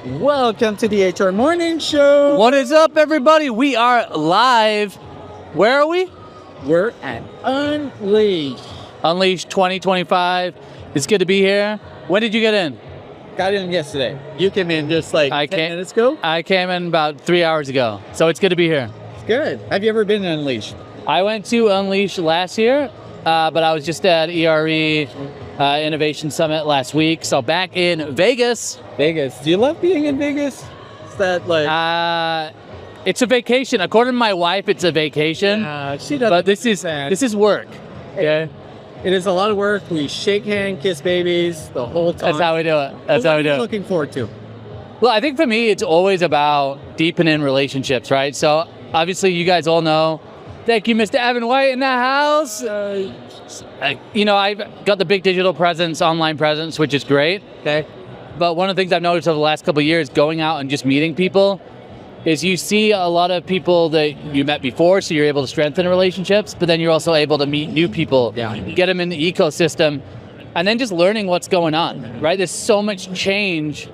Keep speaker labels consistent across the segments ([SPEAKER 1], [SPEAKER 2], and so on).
[SPEAKER 1] Welcome to the HR Morning Show.
[SPEAKER 2] What is up, everybody? We are live. Where are we?
[SPEAKER 1] We're at Unleashed.
[SPEAKER 2] Unleashed 2025. It's good to be here. When did you get in?
[SPEAKER 1] Got in yesterday. You came in just like 10 minutes ago?
[SPEAKER 2] I came in about 3 hours ago. So it's good to be here.
[SPEAKER 1] It's good. Have you ever been to Unleashed?
[SPEAKER 2] I went to Unleashed last year, but I was just at ERIN Innovation Summit last week. So back in Vegas.
[SPEAKER 1] Vegas. Do you love being in Vegas? Is that like...
[SPEAKER 2] It's a vacation. According to my wife, it's a vacation.
[SPEAKER 1] She doesn't.
[SPEAKER 2] But this is work. Okay?
[SPEAKER 1] It is a lot of work. We shake hands, kiss babies the whole time.
[SPEAKER 2] That's how we do it. That's how we do it.
[SPEAKER 1] What are you looking forward to?
[SPEAKER 2] Well, I think for me, it's always about deepening relationships, right? So obviously, you guys all know. Thank you, Mr. Evan White in the house. I've got the big digital presence, online presence, which is great.
[SPEAKER 1] Okay.
[SPEAKER 2] But one of the things I've noticed over the last couple of years, going out and just meeting people, is you see a lot of people that you met before, so you're able to strengthen relationships, but then you're also able to meet new people, get them in the ecosystem, and then just learning what's going on, right? There's so much change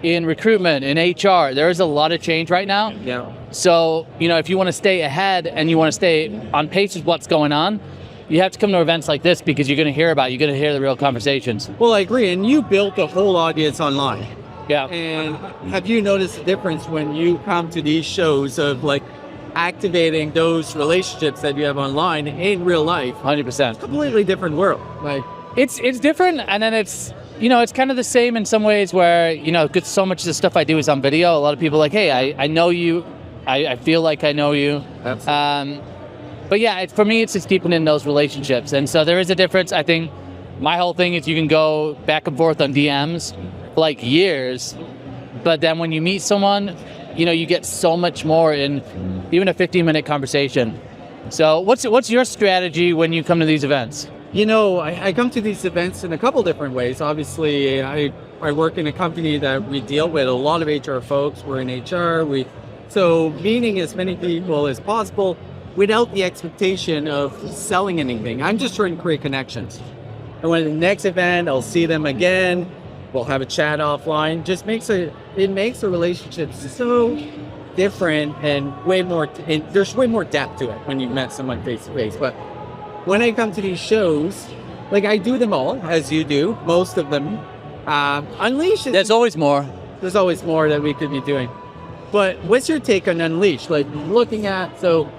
[SPEAKER 2] in recruitment, in HR. There is a lot of change right now.
[SPEAKER 1] Yeah.
[SPEAKER 2] So, if you want to stay ahead and you want to stay on pace with what's going on, you have to come to events like this because you're going to hear about it. You're going to hear the real conversations.
[SPEAKER 1] Well, I agree. And you built a whole audience online.
[SPEAKER 2] Yeah.
[SPEAKER 1] And have you noticed the difference when you come to these shows of like activating those relationships that you have online in real life?
[SPEAKER 2] 100%.
[SPEAKER 1] Completely different world. Like
[SPEAKER 2] it's different, and then it's kind of the same in some ways where, because so much of the stuff I do is on video. A lot of people are like, hey, I know you. I feel like I know you. But yeah, for me, it's just deepening those relationships. And so there is a difference. I think my whole thing is you can go back and forth on DMs for like years, but then when you meet someone, you get so much more in even a 15-minute conversation. So what's your strategy when you come to these events?
[SPEAKER 1] I come to these events in a couple different ways. Obviously, I work in a company that we deal with a lot of HR folks. We're in HR. So meeting as many people as possible without the expectation of selling anything. I'm just trying to create connections. And when the next event, I'll see them again. We'll have a chat offline. It makes the relationship so different and there's way more depth to it when you've met someone face to face. But when I come to these shows, like I do them all, as you do, most of them. Unleashed.
[SPEAKER 2] There's always more.
[SPEAKER 1] There's always more that we could be doing. But what's your take on Unleashed? Like looking at, so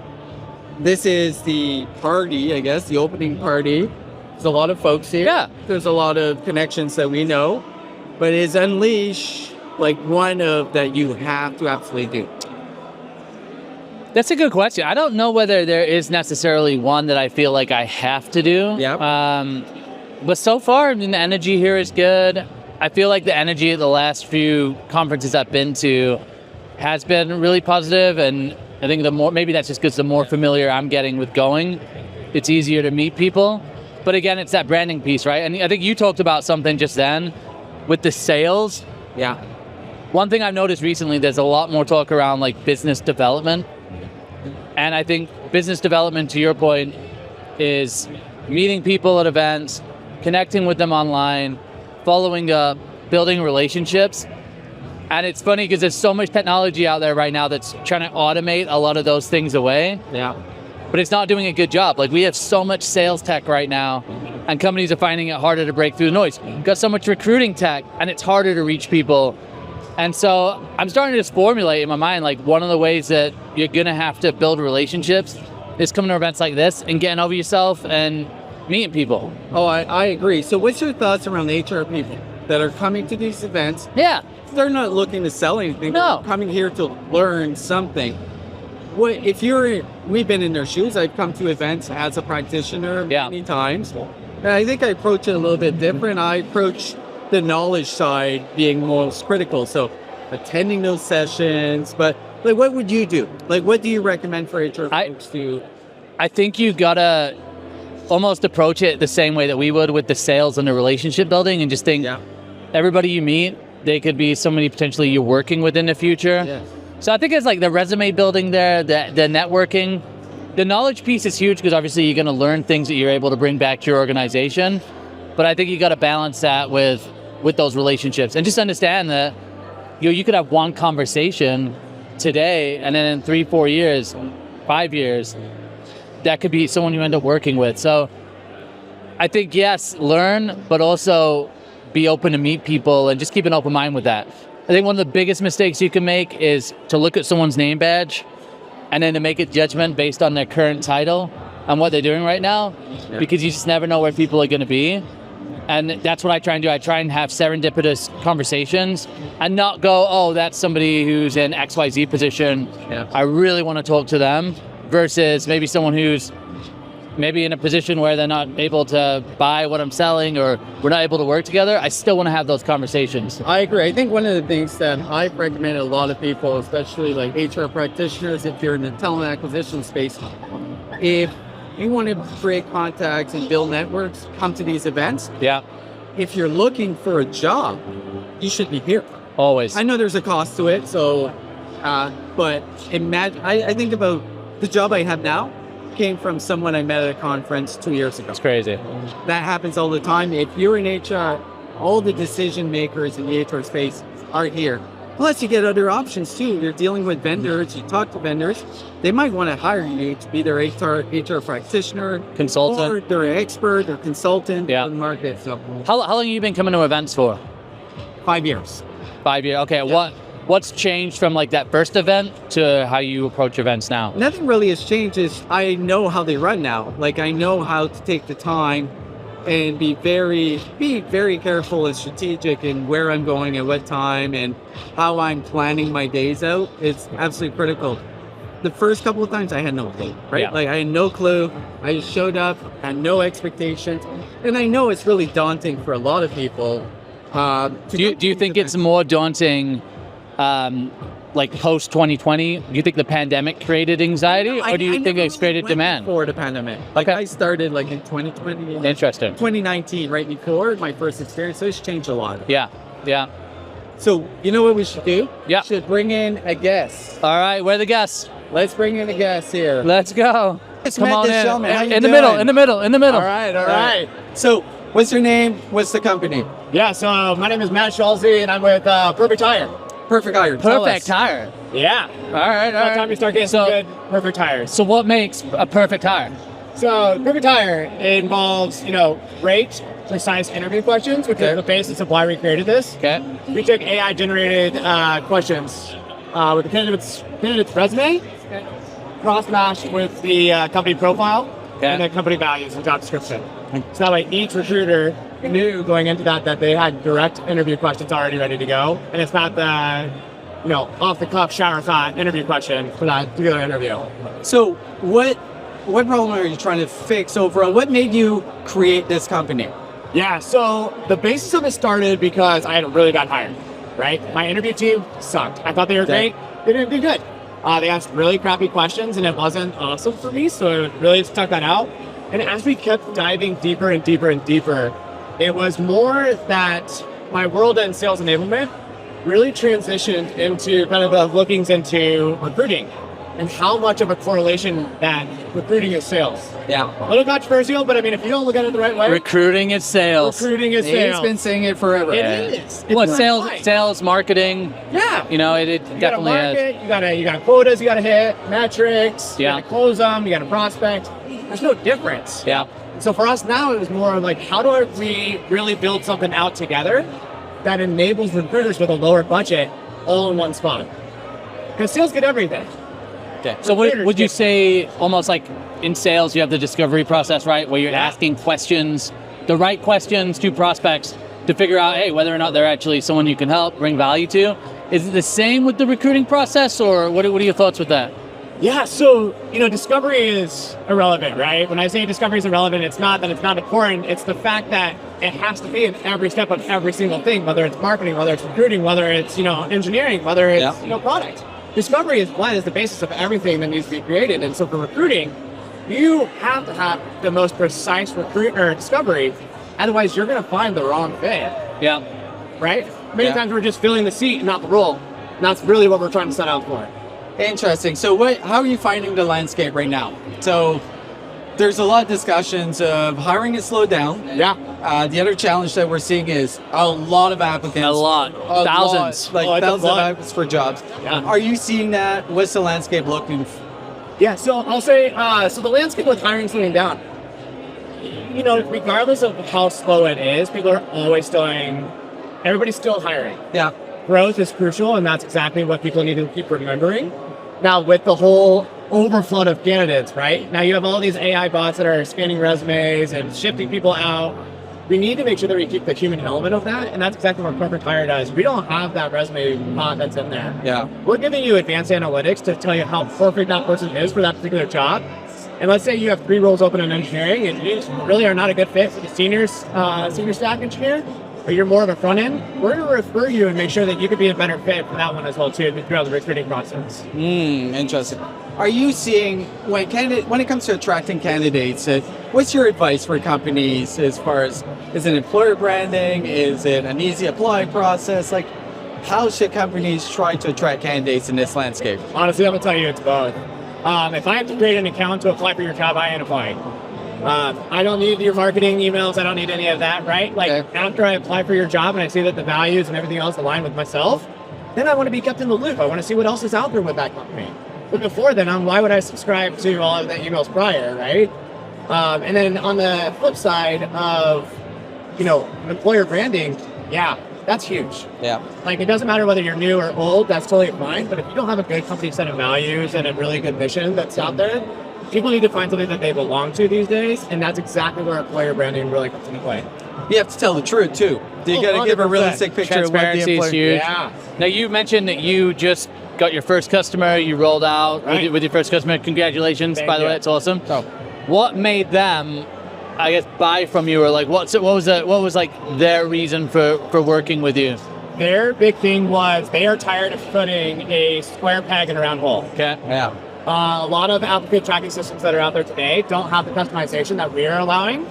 [SPEAKER 1] this is the party, I guess, the opening party. There's a lot of folks here.
[SPEAKER 2] Yeah.
[SPEAKER 1] There's a lot of connections that we know. But is Unleash like one of that you have to absolutely do?
[SPEAKER 2] That's a good question. I don't know whether there is necessarily one that I feel like I have to do.
[SPEAKER 1] Yeah.
[SPEAKER 2] But so far, the energy here is good. I feel like the energy at the last few conferences I've been to has been really positive, and I think maybe that's just because the more familiar I'm getting with going, it's easier to meet people. But again, it's that branding piece, right? And I think you talked about something just then with the sales.
[SPEAKER 1] Yeah.
[SPEAKER 2] One thing I've noticed recently, there's a lot more talk around like business development. And I think business development, to your point, is meeting people at events, connecting with them online, following up, building relationships. And it's funny because there's so much technology out there right now that's trying to automate a lot of those things away.
[SPEAKER 1] Yeah.
[SPEAKER 2] But it's not doing a good job. Like we have so much sales tech right now, and companies are finding it harder to break through the noise. We've got so much recruiting tech, and it's harder to reach people. And so I'm starting to just formulate in my mind, like one of the ways that you're gonna have to build relationships is coming to events like this and getting over yourself and meeting people.
[SPEAKER 1] Oh, I agree. So what's your thoughts around the HR people that are coming to these events?
[SPEAKER 2] Yeah.
[SPEAKER 1] They're not looking to sell anything.
[SPEAKER 2] No.
[SPEAKER 1] They're coming here to learn something. We've been in their shoes. I've come to events as a practitioner many times. And I think I approach it a little bit different. I approach the knowledge side being most critical. So attending those sessions, but like, what would you do? Like, what do you recommend for HR folks to?
[SPEAKER 2] I think you gotta almost approach it the same way that we would with the sales and the relationship building, and just think everybody you meet, they could be somebody potentially you're working with in the future.
[SPEAKER 1] Yes.
[SPEAKER 2] So I think it's like the resume building there, the networking. The knowledge piece is huge because obviously you're going to learn things that you're able to bring back to your organization. But I think you got to balance that with those relationships and just understand that you could have one conversation today, and then in 3-4 years, 5 years, that could be someone you end up working with. So I think, yes, learn, but also be open to meet people and just keep an open mind with that. I think one of the biggest mistakes you can make is to look at someone's name badge and then to make a judgment based on their current title and what they're doing right now, because you just never know where people are going to be. And that's what I try and do. I try and have serendipitous conversations and not go, oh, that's somebody who's in XYZ position.
[SPEAKER 1] Yeah.
[SPEAKER 2] I really want to talk to them, versus maybe someone who's maybe in a position where they're not able to buy what I'm selling, or we're not able to work together. I still want to have those conversations.
[SPEAKER 1] I agree. I think one of the things that I've recommended a lot of people, especially like HR practitioners, if you're in the talent acquisition space, if you want to create contacts and build networks, come to these events.
[SPEAKER 2] Yeah.
[SPEAKER 1] If you're looking for a job, you should be here.
[SPEAKER 2] Always.
[SPEAKER 1] I know there's a cost to it, so, but imagine, I think about the job I have now came from someone I met at a conference 2 years ago.
[SPEAKER 2] It's crazy.
[SPEAKER 1] That happens all the time. If you're in HR, all the decision makers in the HR space are here. Plus, you get other options too. You're dealing with vendors, you talk to vendors. They might want to hire you to be their HR practitioner,
[SPEAKER 2] Consultant.
[SPEAKER 1] or they're an expert or consultant
[SPEAKER 2] Yeah.
[SPEAKER 1] in the market. So,
[SPEAKER 2] How long have you been coming to events for?
[SPEAKER 1] 5 years.
[SPEAKER 2] 5 years. Okay.
[SPEAKER 1] Yeah.
[SPEAKER 2] What's changed from like that first event to how you approach events now?
[SPEAKER 1] Nothing really has changed. Is I know how they run now. Like I know how to take the time and be very careful and strategic in where I'm going at what time and how I'm planning my days out. It's absolutely critical. The first couple of times I had no clue, right?
[SPEAKER 2] Yeah.
[SPEAKER 1] Like I had no clue. I just showed up, had no expectations. And I know it's really daunting for a lot of people.
[SPEAKER 2] Do you think it's more daunting, like post 2020? Do you think the pandemic created anxiety, or do you think it's created demand?
[SPEAKER 1] Before the pandemic. Like I started like in 2020.
[SPEAKER 2] Interesting.
[SPEAKER 1] 2019, right before my first experience. So it's changed a lot.
[SPEAKER 2] Yeah. Yeah.
[SPEAKER 1] So you know what we should do?
[SPEAKER 2] Yeah.
[SPEAKER 1] We should bring in a guest.
[SPEAKER 2] All right. We're the guests.
[SPEAKER 1] Let's bring in a guest here.
[SPEAKER 2] Let's go.
[SPEAKER 1] Let's
[SPEAKER 2] Come
[SPEAKER 1] meet
[SPEAKER 2] on
[SPEAKER 1] this
[SPEAKER 2] in.
[SPEAKER 1] gentleman. How you
[SPEAKER 2] In the
[SPEAKER 1] doing?
[SPEAKER 2] middle. In the middle. In the middle.
[SPEAKER 1] All right. So what's your name? What's the company?
[SPEAKER 3] Yeah, so my name is Matt Schalsey, and I'm with Perfect Tire.
[SPEAKER 1] Perfect Iron. Tell
[SPEAKER 2] Perfect
[SPEAKER 1] us.
[SPEAKER 2] tire.
[SPEAKER 3] Yeah.
[SPEAKER 2] All right.
[SPEAKER 3] By the time you start getting
[SPEAKER 2] So-
[SPEAKER 3] some good Perfect Tires.
[SPEAKER 2] So what makes a perfect tire?
[SPEAKER 3] So Perfect Tire involves, great, precise interview questions, which is the basis of why we created this.
[SPEAKER 2] Okay.
[SPEAKER 3] We took AI-generated questions with the candidate's resume, cross-matched with the company profile, and the company values and job description. So that way each recruiter knew going into that they had direct interview questions already ready to go, and it's not the off-the-cuff shower thought interview question for that particular interview.
[SPEAKER 1] So what problem are you trying to fix overall? What made you create this company?
[SPEAKER 3] Yeah, so the basis of it started because I had a really bad hire, right? My interview team sucked. I thought they were great. They didn't do good. They asked really crappy questions, and it wasn't awesome for me, so it really stuck that out. And as we kept diving deeper and deeper and deeper, it was more that my world in sales enablement really transitioned into kind of the lookings into recruiting and how much of a correlation that recruiting is sales.
[SPEAKER 1] Yeah.
[SPEAKER 3] A little controversial, but I mean, if you don't look at it the right way,
[SPEAKER 2] Recruiting is sales.
[SPEAKER 3] recruiting is
[SPEAKER 1] He's
[SPEAKER 3] sales.
[SPEAKER 1] been saying it forever.
[SPEAKER 3] It is. It's
[SPEAKER 2] What
[SPEAKER 3] not
[SPEAKER 2] sales?
[SPEAKER 3] right.
[SPEAKER 2] Sales, marketing.
[SPEAKER 3] Yeah.
[SPEAKER 2] It
[SPEAKER 3] You gotta
[SPEAKER 2] definitely is.
[SPEAKER 3] market, you got quotas, you gotta hit, metrics,
[SPEAKER 2] Yeah.
[SPEAKER 3] you gotta close them, you gotta prospect. There's no difference.
[SPEAKER 2] Yeah.
[SPEAKER 3] So for us now, it was more like, how do we really build something out together that enables recruiters with a lower budget all in one spot? Because sales get everything.
[SPEAKER 2] Okay. So would you say almost like in sales, you have the discovery process, right? Where you're asking questions, the right questions to prospects to figure out, hey, whether or not they're actually someone you can help, bring value to. Is it the same with the recruiting process, or what are your thoughts with that?
[SPEAKER 3] Yeah, so, discovery is irrelevant, right? When I say discovery is irrelevant, it's not that it's not important. It's the fact that it has to be in every step of every single thing, whether it's marketing, whether it's recruiting, whether it's, engineering, whether it's, product. Discovery is the basis of everything that needs to be created. And so for recruiting, you have to have the most precise recruiter discovery. Otherwise, you're going to find the wrong fit,
[SPEAKER 2] Yeah.
[SPEAKER 3] right? Many times we're just filling the seat and not the role. And that's really what we're trying to set out for.
[SPEAKER 1] Interesting. So how are you finding the landscape right now? So there's a lot of discussions of hiring has slowed down.
[SPEAKER 3] Yeah.
[SPEAKER 1] The other challenge that we're seeing is a lot of applicants.
[SPEAKER 2] A lot. Thousands.
[SPEAKER 1] Thousands of applicants for jobs.
[SPEAKER 3] Yeah.
[SPEAKER 1] Are you seeing that? What's the landscape looking?
[SPEAKER 3] Yeah, so I'll say, so the landscape with hiring slowing down. You know, regardless of how slow it is, people are always everybody's still hiring.
[SPEAKER 1] Yeah.
[SPEAKER 3] Growth is crucial, and that's exactly what people need to keep remembering. Now, with the whole overflow of candidates, right? Now you have all these AI bots that are scanning resumes and shifting people out. We need to make sure that we keep the human element of that, and that's exactly what corporate hire does. We don't have that resume bot that's in there.
[SPEAKER 1] Yeah.
[SPEAKER 3] We're giving you advanced analytics to tell you how perfect that person is for that particular job. And let's say you have 3 roles open in engineering, and you just really are not a good fit for the senior stack engineer, or you're more of a front end. We're going to refer you and make sure that you could be a better fit for that one as well too throughout the recruiting process.
[SPEAKER 1] Interesting. Are you seeing when it comes to attracting candidates? What's your advice for companies as far as is it employer branding? Is it an easy apply process? Like, how should companies try to attract candidates in this landscape?
[SPEAKER 3] Honestly, I'm going to tell you it's both. If I have to create an account to apply for your job, I ain't applying. I don't need your marketing emails. I don't need any of that, right? Like after I apply for your job and I see that the values and everything else align with myself, then I want to be kept in the loop. I want to see what else is out there with that company. But before then, why would I subscribe to all of the emails prior, right? And then on the flip side of, employer branding, yeah, that's huge.
[SPEAKER 1] Yeah.
[SPEAKER 3] Like, it doesn't matter whether you're new or old, that's totally fine. But if you don't have a good company set of values and a really good mission that's out there, people need to find something that they belong to these days. And that's exactly where employer branding really comes into play.
[SPEAKER 1] You have to tell the truth, too. You got to give a realistic picture of what the
[SPEAKER 2] Transparency is
[SPEAKER 1] employer...
[SPEAKER 2] huge.
[SPEAKER 3] Yeah.
[SPEAKER 2] Now, you mentioned that you just got your first customer, you rolled out
[SPEAKER 3] Right.
[SPEAKER 2] with your first customer. Congratulations,
[SPEAKER 3] Thank
[SPEAKER 2] by the
[SPEAKER 3] you.
[SPEAKER 2] way, it's awesome.
[SPEAKER 1] Oh.
[SPEAKER 2] What made them, I guess, buy from you, or like what was like their reason for working with you?
[SPEAKER 3] Their big thing was they are tired of putting a square peg in a round hole.
[SPEAKER 2] Okay.
[SPEAKER 1] Yeah.
[SPEAKER 3] A lot of applicant tracking systems that are out there today don't have the customization that we are allowing.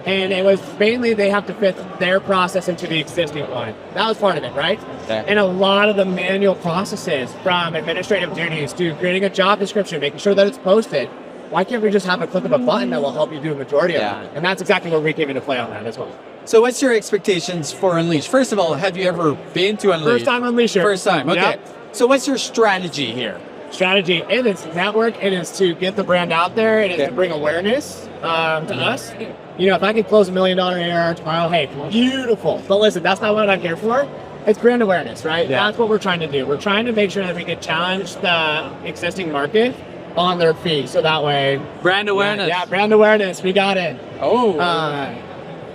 [SPEAKER 3] And it was mainly they have to fit their process into the existing one. That was part of it, right?
[SPEAKER 1] Okay.
[SPEAKER 3] And a lot of the manual processes, from administrative duties to creating a job description, making sure that it's posted. Why can't we just have a click of a button that will help you do a majority of that? And that's exactly where we came into play on that as well.
[SPEAKER 1] So what's your expectations for Unleash? First of all, have you ever been to Unleash?
[SPEAKER 3] First time Unleasher.
[SPEAKER 1] First time, okay.
[SPEAKER 3] Yep.
[SPEAKER 1] So what's your strategy here?
[SPEAKER 3] Strategy, it is network, it is to get the brand out there, it is to bring awareness to us. If I can close $1 million ARR tomorrow, hey, beautiful. But listen, that's not what I'm here for. It's brand awareness, right?
[SPEAKER 1] Yeah.
[SPEAKER 3] That's what we're trying to do. We're trying to make sure that we can challenge the existing market on their feet. So that way,
[SPEAKER 2] Brand awareness.
[SPEAKER 3] Yeah, brand awareness. We got it.
[SPEAKER 1] Oh.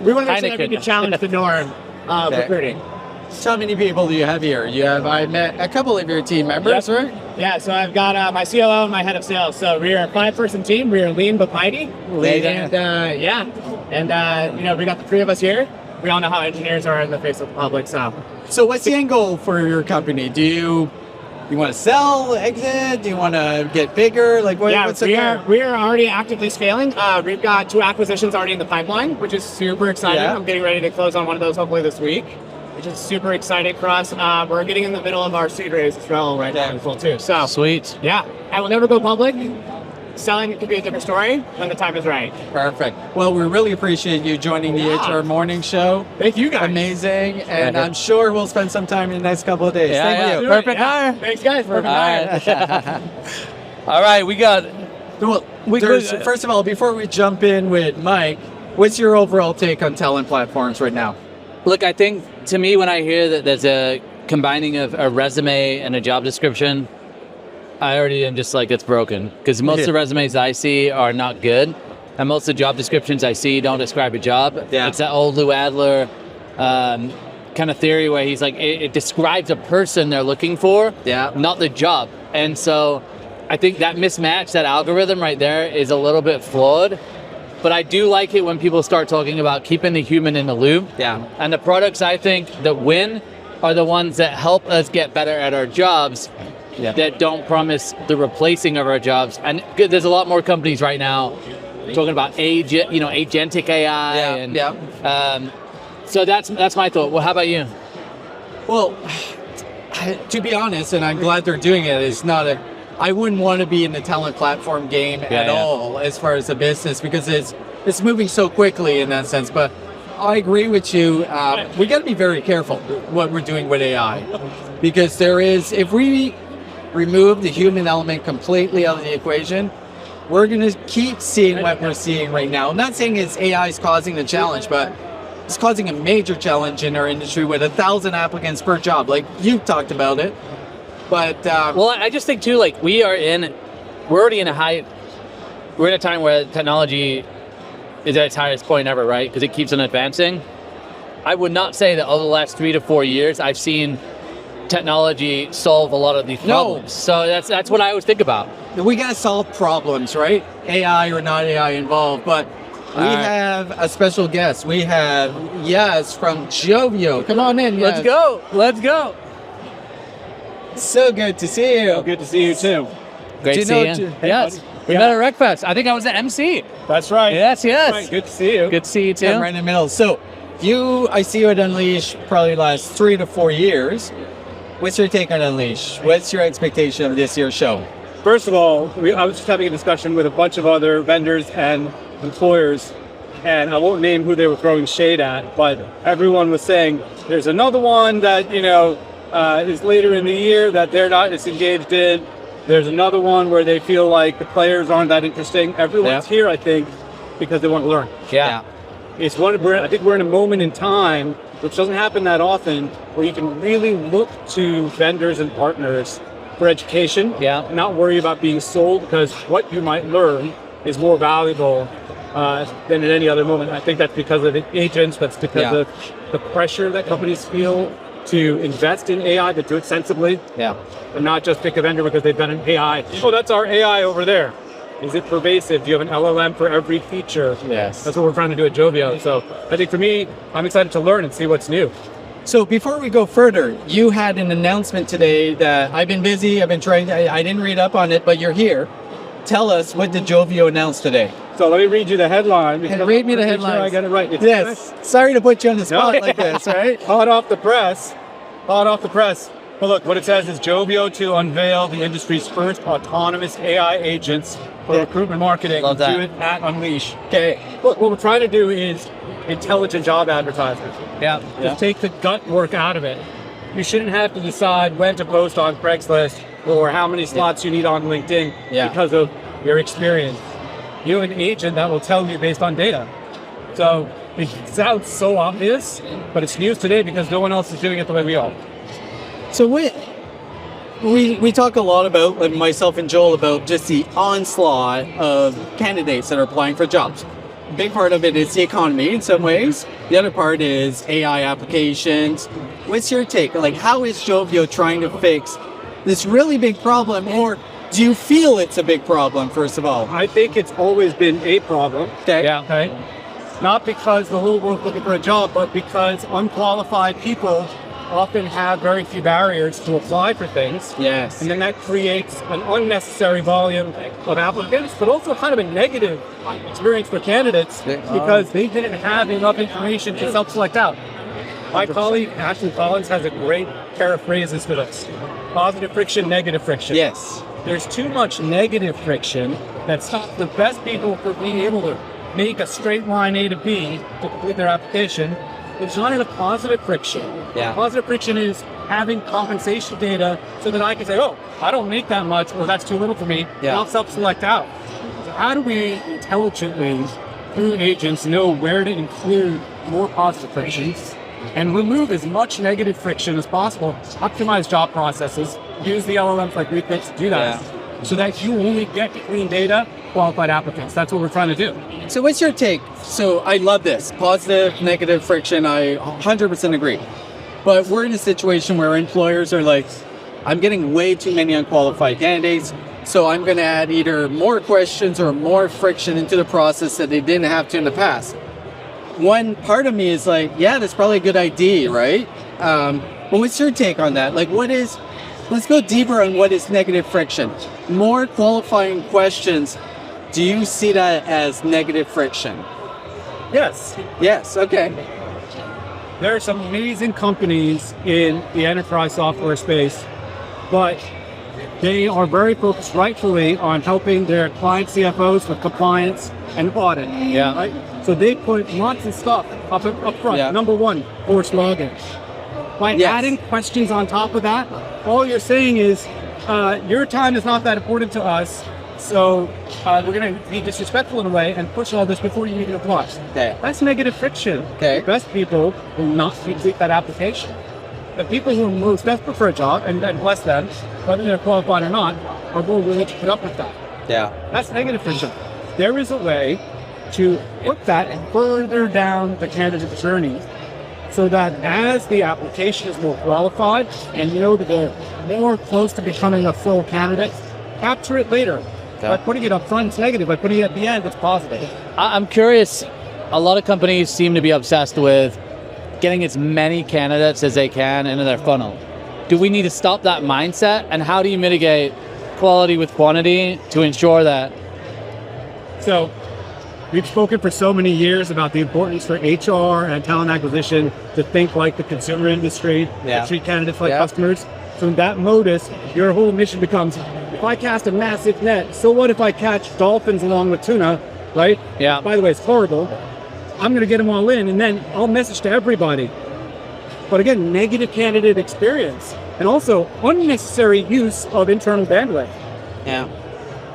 [SPEAKER 3] We want to make sure that we
[SPEAKER 2] Heineken.
[SPEAKER 3] can challenge the norm of recruiting.
[SPEAKER 1] How many people do you have here? I met a couple of your team members,
[SPEAKER 3] Yep.
[SPEAKER 1] right?
[SPEAKER 3] Yeah, so I've got my COO and my head of sales. So we are a 5-person team. We are lean but mighty.
[SPEAKER 1] Lean.
[SPEAKER 3] And we got the 3 of us here. We all know how engineers are in the face of the public.
[SPEAKER 1] So what's the end goal for your company? Do you want to sell, exit? Do you want to get bigger? Like what's the
[SPEAKER 3] we are already actively scaling. We've got 2 acquisitions already in the pipeline, which is super exciting.
[SPEAKER 1] Yeah.
[SPEAKER 3] I'm getting ready to close on one of those hopefully this week, which is super exciting for us. We're getting in the middle of our seed raise as well right now as well too. So
[SPEAKER 2] Sweet.
[SPEAKER 3] yeah, I will never go public. Selling could be a different story when the time is right.
[SPEAKER 1] Perfect. Well, we really appreciate you joining the HR Morning Show.
[SPEAKER 3] Thank you guys.
[SPEAKER 1] Amazing. And I'm sure we'll spend some time in the next couple of days.
[SPEAKER 2] Yeah,
[SPEAKER 1] Thank
[SPEAKER 2] yeah.
[SPEAKER 1] you.
[SPEAKER 2] Perfect hire.
[SPEAKER 3] Thanks guys. Perfect hire.
[SPEAKER 2] All right, we got.
[SPEAKER 1] Well, first of all, before we jump in with Mike, what's your overall take on talent platforms right now?
[SPEAKER 2] Look, I think to me, when I hear that there's a combining of a resume and a job description, I already am just like, it's broken. Because most of the resumes I see are not good. And most of the job descriptions I see don't describe a job.
[SPEAKER 1] Yeah.
[SPEAKER 2] It's that old Lou Adler kind of theory where he's like, it describes a person they're looking for, not the job. And so I think that mismatch, that algorithm right there is a little bit flawed. But I do like it when people start talking about keeping the human in the loop.
[SPEAKER 1] Yeah.
[SPEAKER 2] And the products I think that win are the ones that help us get better at our jobs, that don't promise the replacing of our jobs. And there's a lot more companies right now talking about agentic AI. So that's my thought. Well, how about you?
[SPEAKER 1] Well, to be honest, and I'm glad they're doing it, I wouldn't want to be in the talent platform game at all as far as the business, because it's moving so quickly in that sense. But I agree with you. We got to be very careful what we're doing with AI, because if we remove the human element completely out of the equation, we're going to keep seeing what we're seeing right now. I'm not saying it's AI is causing the challenge, but it's causing a major challenge in our industry with 1,000 applicants per job. Like you talked about it, but
[SPEAKER 2] well, I just think too, like we're already in we're in a time where technology is at its highest point ever, right? Because it keeps on advancing. I would not say that over the last 3 to 4 years, I've seen technology solve a lot of these problems. So that's what I always think about.
[SPEAKER 1] we got to solve problems, right? AI or not AI involved, but we have a special guest. We have Yaz from Joveo. Come on in, Yaz.
[SPEAKER 2] Let's go. Let's go.
[SPEAKER 1] So good to see you.
[SPEAKER 3] Good to see you too.
[SPEAKER 2] Great to see you. Yes. We met at RecFest. I think I was the MC.
[SPEAKER 3] That's right.
[SPEAKER 2] Yes, yes.
[SPEAKER 3] Right. Good to see you.
[SPEAKER 2] Good to see you too.
[SPEAKER 1] I'm right in the middle. So I see you at Unleash probably last 3 to 4 years. What's your take on Unleash? What's your expectation of this year's show?
[SPEAKER 4] First of all, I was just having a discussion with a bunch of other vendors and employers, and I won't name who they were throwing shade at, but everyone was saying there's another one that is later in the year that they're not as engaged in. There's another one where they feel like the players aren't that interesting. Everyone's here, I think, because they want to learn.
[SPEAKER 2] Yeah.
[SPEAKER 4] I think we're in a moment in time, which doesn't happen that often, where you can really look to vendors and partners for education.
[SPEAKER 2] Yeah.
[SPEAKER 4] And not worry about being sold, because what you might learn is more valuable than at any other moment. I think that's because of the agents. That's because of the pressure that companies feel to invest in AI, to do it sensibly.
[SPEAKER 2] Yeah.
[SPEAKER 4] And not just pick a vendor because they've done an AI. Oh, that's our AI over there. Is it pervasive? Do you have an LLM for every feature?
[SPEAKER 2] Yes.
[SPEAKER 4] That's what we're trying to do at Joveo. So I think for me, I'm excited to learn and see what's new.
[SPEAKER 1] So before we go further, you had an announcement today that I've been busy. I've been trying. I didn't read up on it, but you're here. Tell us, what did Joveo announce today?
[SPEAKER 4] So let me read you the headline.
[SPEAKER 1] Read me the headline.
[SPEAKER 4] I got it right.
[SPEAKER 1] Yes. Sorry to put you on the spot like this, right?
[SPEAKER 4] Hot off the press. Hot off the press. Well, look, what it says is Joveo to unveil the industry's first autonomous AI agents for recruitment marketing.
[SPEAKER 2] Love that.
[SPEAKER 4] Do it at Unleash.
[SPEAKER 1] Okay.
[SPEAKER 4] Look, what we're trying to do is intelligent job advertising.
[SPEAKER 2] Yeah.
[SPEAKER 4] Just take the gut work out of it. You shouldn't have to decide when to post on Craigslist or how many slots you need on LinkedIn because of your experience. You have an agent that will tell you based on data. So it sounds so obvious, but it's news today because no one else is doing it the way we are.
[SPEAKER 1] So we talk a lot about, like myself and Joel, about just the onslaught of candidates that are applying for jobs. A big part of it is the economy in some ways. The other part is AI applications. What's your take? Like, how is Joveo trying to fix this really big problem, or do you feel it's a big problem, first of all?
[SPEAKER 4] I think it's always been a problem.
[SPEAKER 1] Okay.
[SPEAKER 2] Yeah.
[SPEAKER 4] Okay. Not because the whole world's looking for a job, but because unqualified people often have very few barriers to apply for things.
[SPEAKER 1] Yes.
[SPEAKER 4] And then that creates an unnecessary volume of applicants, but also kind of a negative experience for candidates because they didn't have enough information to self-select out. My colleague, Ashley Collins, has a great pair of phrases for this. Positive friction, negative friction.
[SPEAKER 1] Yes.
[SPEAKER 4] There's too much negative friction that stops the best people from being able to make a straight line A to B to complete their application. It's not in a positive friction.
[SPEAKER 1] Yeah.
[SPEAKER 4] Positive friction is having compensation data so that I can say, oh, I don't make that much, or that's too little for me, and I'll self-select out. So how do we intelligently, through agents, know where to include more positive frictions and remove as much negative friction as possible, optimize job processes, use the LLMs like Refit to do that, so that you only get clean data, qualified applicants. That's what we're trying to do.
[SPEAKER 1] So what's your take? So I love this. Positive, negative friction, I 100% agree. But we're in a situation where employers are like, I'm getting way too many unqualified candidates, so I'm going to add either more questions or more friction into the process that they didn't have to in the past. One part of me is like, yeah, that's probably a good idea, right? But what's your take on that? Like, let's go deeper on what is negative friction. More qualifying questions. Do you see that as negative friction?
[SPEAKER 4] Yes.
[SPEAKER 1] Yes, okay.
[SPEAKER 4] There are some amazing companies in the enterprise software space, but they are very focused rightfully on helping their client CFOs with compliance and audit.
[SPEAKER 2] Yeah.
[SPEAKER 4] Right? So they put lots of stuff up front.
[SPEAKER 2] Yeah.
[SPEAKER 4] Number one, forced logins. By adding questions on top of that, all you're saying is, your time is not that important to us, so we're going to be disrespectful in a way and push all this before you even apply.
[SPEAKER 1] Okay.
[SPEAKER 4] That's negative friction.
[SPEAKER 1] Okay.
[SPEAKER 4] The best people will not complete that application. The people who are most desperate for a job, and bless them, whether they're qualified or not, are more willing to put up with that.
[SPEAKER 1] Yeah.
[SPEAKER 4] That's negative friction. There is a way to put that further down the candidate's journey so that as the application is more qualified and you know that they're more close to becoming a full candidate, capture it later. By putting it up front, it's negative. By putting it at the end, it's positive.
[SPEAKER 2] I'm curious, a lot of companies seem to be obsessed with getting as many candidates as they can into their funnel. Do we need to stop that mindset? And how do you mitigate quality with quantity to ensure that?
[SPEAKER 4] So we've spoken for so many years about the importance for HR and talent acquisition to think like the consumer industry, to treat candidates like customers. So in that modus, your whole mission becomes, if I cast a massive net, so what if I catch dolphins along with tuna, right?
[SPEAKER 2] Yeah.
[SPEAKER 4] By the way, it's horrible. I'm going to get them all in, and then I'll message to everybody. But again, negative candidate experience, and also unnecessary use of internal bandwidth.
[SPEAKER 1] Yeah.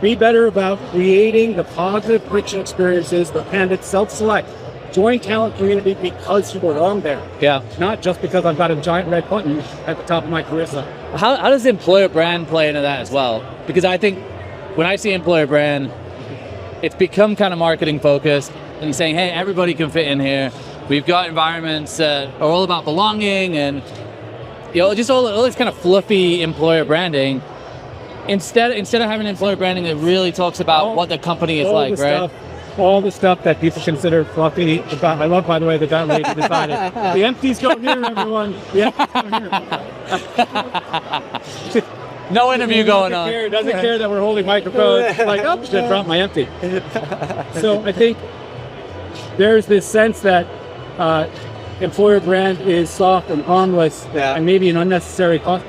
[SPEAKER 4] Be better about creating the positive friction experiences that candidates self-select. Join talent community because you belong there.
[SPEAKER 2] Yeah.
[SPEAKER 4] Not just because I've got a giant red button at the top of my career site.
[SPEAKER 2] How does the employer brand play into that as well? Because I think when I see employer brand, it's become kind of marketing focused and saying, hey, everybody can fit in here. We've got environments that are all about belonging and just all this kind of fluffy employer branding. Instead of having employer branding that really talks about what the company is like, right?
[SPEAKER 4] All the stuff that people consider fluffy. I love, by the way, that lady decided. The empties go here, everyone. The empties go here.
[SPEAKER 2] No interview going on.
[SPEAKER 4] Doesn't care that we're holding microphones. Like, oh, should drop my empty. So I think there's this sense that employer brand is soft and harmless and maybe an unnecessary cost.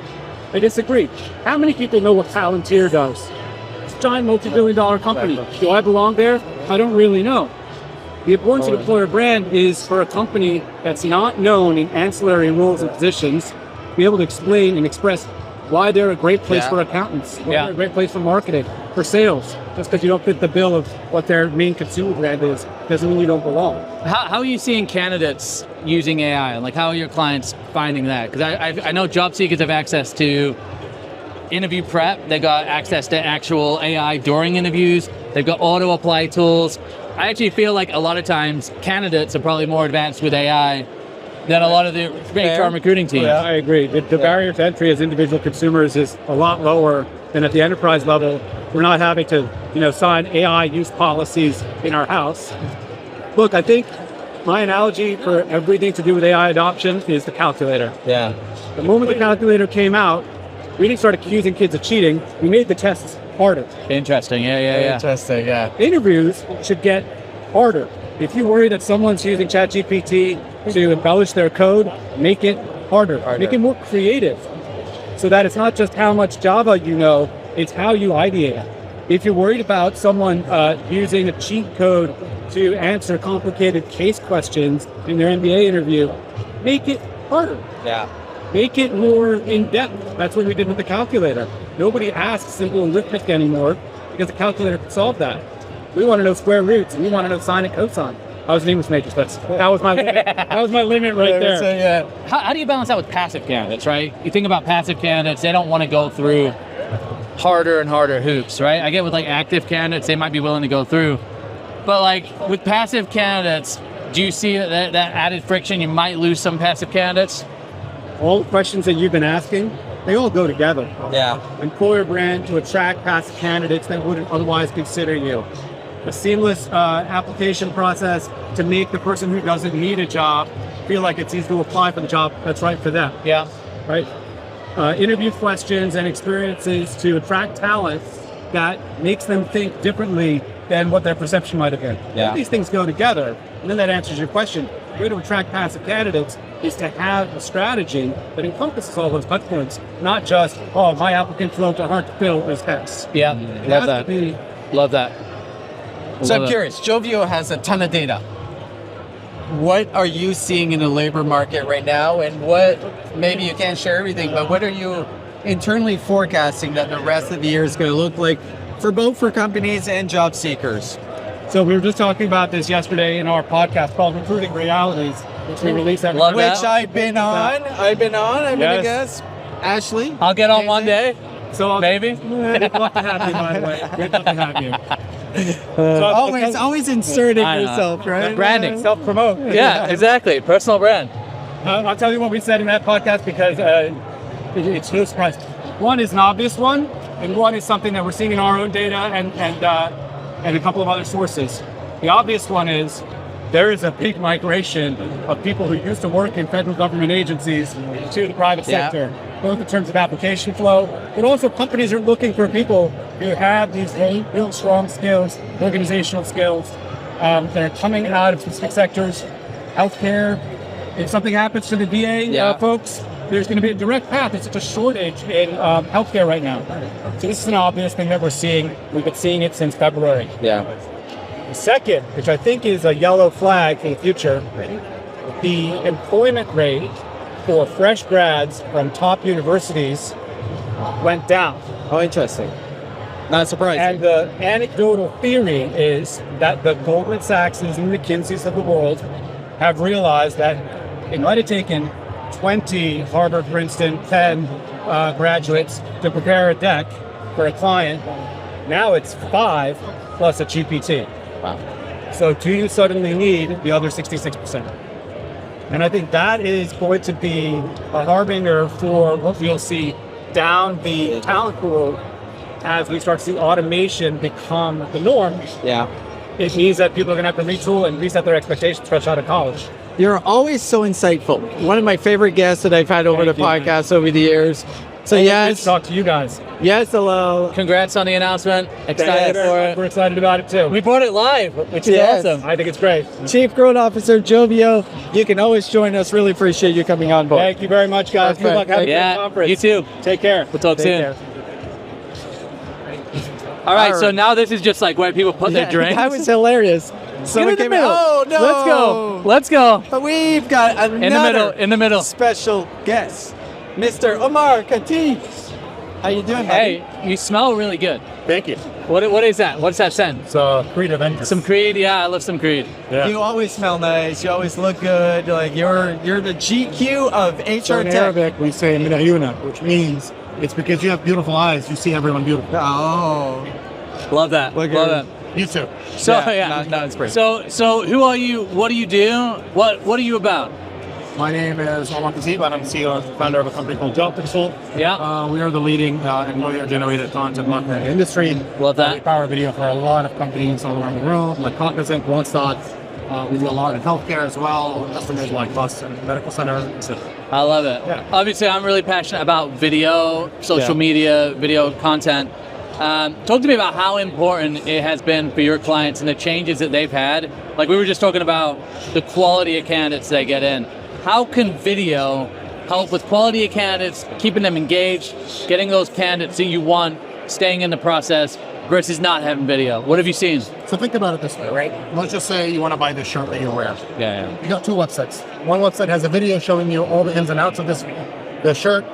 [SPEAKER 4] I disagree. How many people know what Palantir does? It's a giant multi-billion-dollar company. Do I belong there? I don't really know. The importance of employer brand is for a company that's not known in ancillary roles and positions to be able to explain and express why they're a great place for accountants, why they're a great place for marketing, for sales. Just because you don't fit the bill of what their main consumer brand is doesn't mean you don't belong.
[SPEAKER 2] How are you seeing candidates using AI? Like, how are your clients finding that? Because I know job seekers have access to interview prep. They got access to actual AI during interviews. They've got auto apply tools. I actually feel like a lot of times candidates are probably more advanced with AI than a lot of the HR recruiting teams.
[SPEAKER 4] Yeah, I agree. The barrier to entry as individual consumers is a lot lower than at the enterprise level. We're not having to, sign AI use policies in our house. Look, I think my analogy for everything to do with AI adoption is the calculator.
[SPEAKER 1] Yeah.
[SPEAKER 4] The moment the calculator came out, we didn't start accusing kids of cheating. We made the tests harder.
[SPEAKER 2] Interesting. Yeah.
[SPEAKER 1] Interesting. Yeah.
[SPEAKER 4] Interviews should get harder. If you worry that someone's using ChatGPT to embellish their code, make it harder. Make it more creative so that it's not just how much Java you know, it's how you ideate. If you're worried about someone using a cheat code to answer complicated case questions in their MBA interview, make it harder.
[SPEAKER 1] Yeah.
[SPEAKER 4] Make it more in-depth. That's what we did with the calculator. Nobody asks simple arithmetic anymore because the calculator can solve that. We want to know square roots, and we want to know sine and cosine. I was an English major, so that was my limit. That was my limit right there.
[SPEAKER 1] So, yeah.
[SPEAKER 2] How do you balance that with passive candidates, right? You think about passive candidates, they don't want to go through harder and harder hoops, right? I get with like active candidates, they might be willing to go through. But like with passive candidates, do you see that added friction? You might lose some passive candidates?
[SPEAKER 4] All the questions that you've been asking, they all go together.
[SPEAKER 1] Yeah.
[SPEAKER 4] Employer brand to attract passive candidates that wouldn't otherwise consider you. A seamless application process to make the person who doesn't need a job feel like it's easy to apply for the job that's right for them.
[SPEAKER 2] Yeah.
[SPEAKER 4] Right? Interview questions and experiences to attract talent that makes them think differently than what their perception might have been.
[SPEAKER 1] Yeah.
[SPEAKER 4] All these things go together, and then that answers your question. The way to attract passive candidates is to have a strategy that encompasses all those touch points, not just, oh, my applicant flow to hard to fill is X.
[SPEAKER 2] Yeah, love that. Love that.
[SPEAKER 1] So I'm
[SPEAKER 2] Love it.
[SPEAKER 1] curious, Joveo has a ton of data. What are you seeing in the labor market right now? And what, maybe you can't share everything, but what are you internally forecasting that the rest of the year is going to look like for both for companies and job seekers?
[SPEAKER 4] So we were just talking about this yesterday in our podcast called Recruiting Realities, which we released every
[SPEAKER 2] Love
[SPEAKER 4] week.
[SPEAKER 2] that.
[SPEAKER 1] Which I've been on. I'm going to
[SPEAKER 4] Yes.
[SPEAKER 1] guess. Ashley?
[SPEAKER 2] I'll get on one day,
[SPEAKER 4] So
[SPEAKER 2] maybe.
[SPEAKER 4] We'd love to have you, by the way. We'd love to have you.
[SPEAKER 1] Always inserting
[SPEAKER 2] I know.
[SPEAKER 1] yourself, right?
[SPEAKER 2] Branding.
[SPEAKER 4] Self-promote.
[SPEAKER 2] Yeah, exactly. Personal brand.
[SPEAKER 4] I'll tell you what we said in that podcast because it's no surprise. One is an obvious one, and one is something that we're seeing in our own data and a couple of other sources. The obvious one is there is a big migration of people who used to work in federal government agencies to the private
[SPEAKER 1] Yeah.
[SPEAKER 4] sector, both in terms of application flow, but also companies are looking for people who have these real strong skills, organizational skills, that are coming out of specific sectors, healthcare. If something happens to the VA folks, there's going to be a direct path. It's such a shortage in healthcare right now. So this is an obvious thing that we're seeing. We've been seeing it since February.
[SPEAKER 1] Yeah.
[SPEAKER 4] The second, which I think is a yellow flag for the future, the employment rate for fresh grads from top universities went down.
[SPEAKER 1] Oh, interesting. Not surprising.
[SPEAKER 4] And the anecdotal theory is that the Goldman Sachs and the McKinseys of the world have realized that it might have taken 20 Harvard, Princeton, Penn graduates to prepare a deck for a client. Now it's 5 plus a GPT.
[SPEAKER 1] Wow.
[SPEAKER 4] So do you suddenly need the other 66%? And I think that is going to be a harbinger for what we'll see down the talent pool as we start to see automation become the norm.
[SPEAKER 1] Yeah.
[SPEAKER 4] It means that people are going to have to retool and reset their expectations fresh out of college.
[SPEAKER 1] You're always so insightful. One of my favorite guests that I've had over
[SPEAKER 4] Thank
[SPEAKER 1] the
[SPEAKER 4] you.
[SPEAKER 1] podcast over the years. So
[SPEAKER 4] Always good
[SPEAKER 1] yes,
[SPEAKER 4] to talk to you guys.
[SPEAKER 1] yes, Dalal.
[SPEAKER 2] Congrats on the announcement. Excited
[SPEAKER 4] Thank you very
[SPEAKER 2] for
[SPEAKER 4] much.
[SPEAKER 2] it.
[SPEAKER 4] We're excited about it too.
[SPEAKER 2] We brought it live, which is
[SPEAKER 1] Yes.
[SPEAKER 2] awesome.
[SPEAKER 4] I think it's great.
[SPEAKER 1] Chief Growth Officer Joveo, you can always join us. Really appreciate you coming on board.
[SPEAKER 4] Thank you very much, guys. Good luck. Have a great
[SPEAKER 2] Yeah,
[SPEAKER 4] conference.
[SPEAKER 2] you too.
[SPEAKER 4] Take care.
[SPEAKER 2] We'll talk
[SPEAKER 4] Take
[SPEAKER 2] soon.
[SPEAKER 4] care.
[SPEAKER 2] All right,
[SPEAKER 1] All
[SPEAKER 2] so
[SPEAKER 1] right.
[SPEAKER 2] now this is just like where people put their drinks.
[SPEAKER 1] That was hilarious.
[SPEAKER 2] Get
[SPEAKER 1] Someone
[SPEAKER 2] in the
[SPEAKER 1] came in.
[SPEAKER 2] middle.
[SPEAKER 1] Oh no!
[SPEAKER 2] Let's go. Let's go.
[SPEAKER 1] But we've got another
[SPEAKER 2] In the middle.
[SPEAKER 1] special guest, Mr. Omar Khatib. How you doing, buddy?
[SPEAKER 2] Hey, you smell really good.
[SPEAKER 4] Thank you.
[SPEAKER 2] What is that? What's that scent?
[SPEAKER 4] So, Creed Avengers.
[SPEAKER 2] Some Creed? Yeah, I love some Creed.
[SPEAKER 4] Yeah.
[SPEAKER 1] You always smell nice. You always look good. Like you're the GQ of
[SPEAKER 5] So
[SPEAKER 1] HR
[SPEAKER 5] in
[SPEAKER 1] tech.
[SPEAKER 5] Arabic, we say minayuna, which means it's because you have beautiful eyes, you see everyone beautiful.
[SPEAKER 1] Oh,
[SPEAKER 2] Love that.
[SPEAKER 1] Look
[SPEAKER 2] love
[SPEAKER 1] at-
[SPEAKER 2] that.
[SPEAKER 5] You too.
[SPEAKER 2] So yeah.
[SPEAKER 1] No, it's great.
[SPEAKER 2] So who are you? What do you do? What are you about?
[SPEAKER 5] My name is Omar Khatib, and I'm CEO and founder of a company called Job Pixel.
[SPEAKER 2] Yeah.
[SPEAKER 5] We are the leading employer-generated content marketing in the industry.
[SPEAKER 2] Love that.
[SPEAKER 5] We power video for a lot of companies all around the world, like Cognizant, One-Stop. We do a lot in healthcare as well, customers like Bus and Medical Center, etc.
[SPEAKER 2] I love it.
[SPEAKER 5] Yeah.
[SPEAKER 2] Obviously, I'm really passionate about video, social media, video content. Talk to me about how important it has been for your clients and the changes that they've had. Like we were just talking about the quality of candidates they get in. How can video help with quality of candidates, keeping them engaged, getting those candidates that you want, staying in the process versus not having video? What have you seen?
[SPEAKER 5] So think about it this way, right? Let's just say you want to buy this shirt that you wear.
[SPEAKER 2] Yeah.
[SPEAKER 5] You got 2 websites. One website has a video showing you all the ins and outs of the shirt,